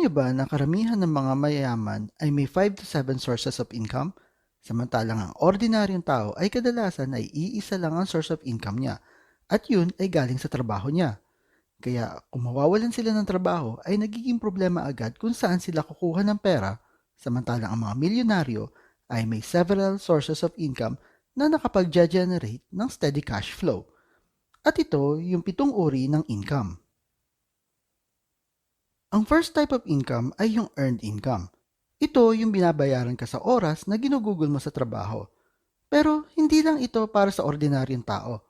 niyo ba na karamihan ng mga mayayaman ay may 5 to 7 sources of income? Samantalang ang ordinaryong tao ay kadalasan ay iisa lang ang source of income niya at yun ay galing sa trabaho niya. Kaya kung mawawalan sila ng trabaho ay nagiging problema agad kung saan sila kukuha ng pera, samantalang ang mga milyonaryo ay may several sources of income na nakapag-generate ng steady cash flow. At ito yung 7 uri ng income. Ang first type of income ay yung earned income. Ito yung binabayaran ka sa oras na ginugugol mo sa trabaho. Pero hindi lang ito para sa ordinaryong tao.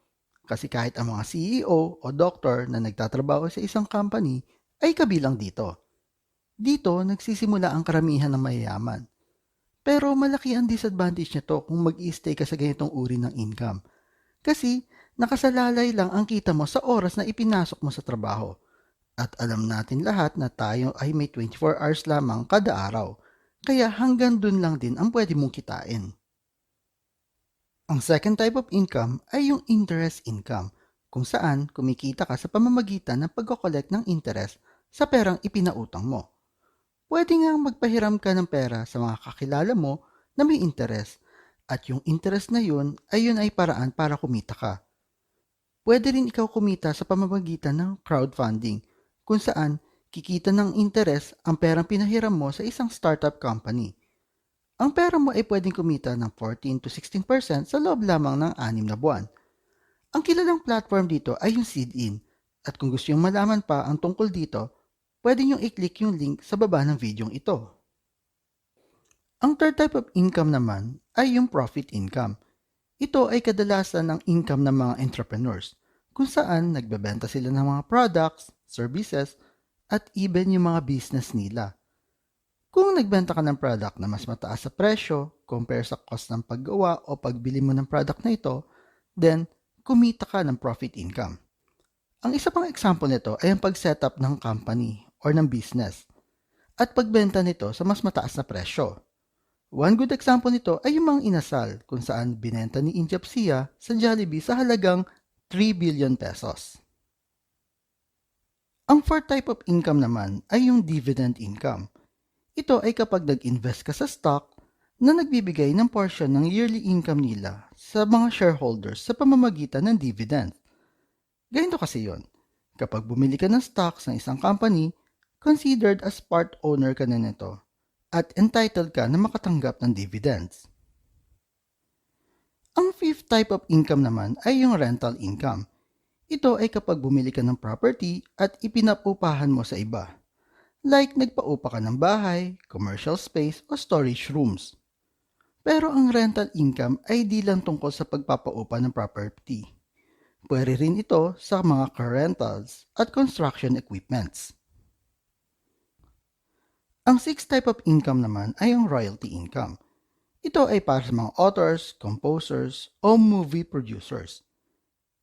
Kasi kahit ang mga CEO o doktor na nagtatrabaho sa isang company ay kabilang dito. Dito nagsisimula ang karamihan ng mayayaman. Pero malaki ang disadvantage nito kung mag-i-stay ka sa ganitong uri ng income. Kasi nakasalalay lang ang kita mo sa oras na ipinasok mo sa trabaho. At alam natin lahat na tayo ay may 24 hours lamang kada araw. Kaya hanggang dun lang din ang pwede mong kitain. Ang second type of income ay yung interest income, kung saan kumikita ka sa pamamagitan ng pagko-collect ng interest sa perang ipinautang mo. Pwede nga magpahiram ka ng pera sa mga kakilala mo na may interest at yung interest na yun ay paraan para kumita ka. Pwede rin ikaw kumita sa pamamagitan ng crowdfunding, kung saan kikita ng interes ang perang pinahiram mo sa isang startup company. Ang pera mo ay pwedeng kumita ng 14 to 16% sa loob lamang ng 6 na buwan. Ang kilalang platform dito ay yung Seed-In, at kung gusto yung malaman pa ang tungkol dito, pwede nyo i-click yung link sa baba ng video ito. Ang third type of income naman ay yung profit income. Ito ay kadalasan ng income ng mga entrepreneurs, kung saan nagbebenta sila ng mga products, services, at even yung mga business nila. Kung nagbenta ka ng product na mas mataas sa presyo compare sa cost ng paggawa o pagbili mo ng product na ito, then kumita ka ng profit income. Ang isa pang example nito ay ang pag-setup ng company or ng business at pagbenta nito sa mas mataas na presyo. One good example nito ay yung mga inasal kung saan binenta ni Injapsia sa Jollibee sa halagang 3 billion pesos. Ang fourth type of income naman ay yung dividend income. Ito ay kapag nag-invest ka sa stock na nagbibigay ng portion ng yearly income nila sa mga shareholders sa pamamagitan ng dividend. Ganito kasi yon. Kapag bumili ka ng stocks ng isang company, considered as part owner ka na nito at entitled ka na makatanggap ng dividends. Ang fifth type of income naman ay yung rental income. Ito ay kapag bumili ka ng property at ipinapupahan mo sa iba. Like nagpaupa ka ng bahay, commercial space o storage rooms. Pero ang rental income ay di lang tungkol sa pagpapaupa ng property. Pwede rin ito sa mga car rentals at construction equipments. Ang sixth type of income naman ay ang royalty income. Ito ay para sa mga authors, composers o movie producers.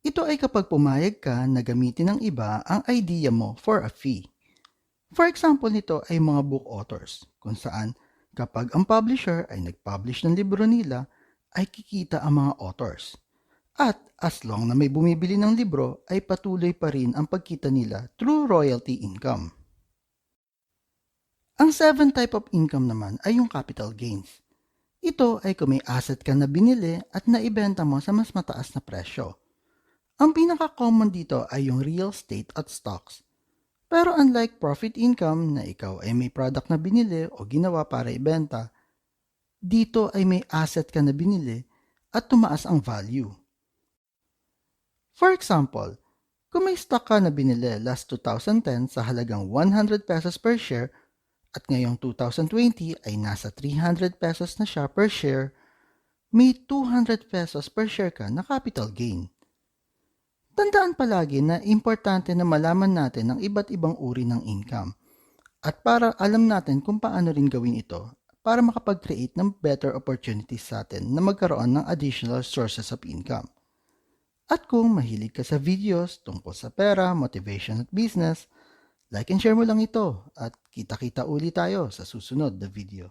Ito ay kapag pumayag ka na gamitin ng iba ang idea mo for a fee. For example nito ay mga book authors, kung saan kapag ang publisher ay nag-publish ng libro nila, ay kikita ang mga authors. At as long na may bumibili ng libro, ay patuloy pa rin ang pagkita nila through royalty income. Ang seventh type of income naman ay yung capital gains. Ito ay kung may asset ka na binili at naibenta mo sa mas mataas na presyo. Ang pinaka-common dito ay yung real estate at stocks. Pero unlike profit income na ikaw ay may product na binili o ginawa para ibenta, dito ay may asset ka na binili at tumaas ang value. For example, kung may stock ka na binili last 2010 sa halagang 100 pesos per share at ngayong 2020 ay nasa 300 pesos na siya per share, may 200 pesos per share ka na capital gain. Tandaan palagi na importante na malaman natin ang iba't ibang uri ng income at para alam natin kung paano rin gawin ito para makapag-create ng better opportunities sa atin na magkaroon ng additional sources of income. At kung mahilig ka sa videos tungkol sa pera, motivation at business, like and share mo lang ito at kita-kita uli tayo sa susunod na video.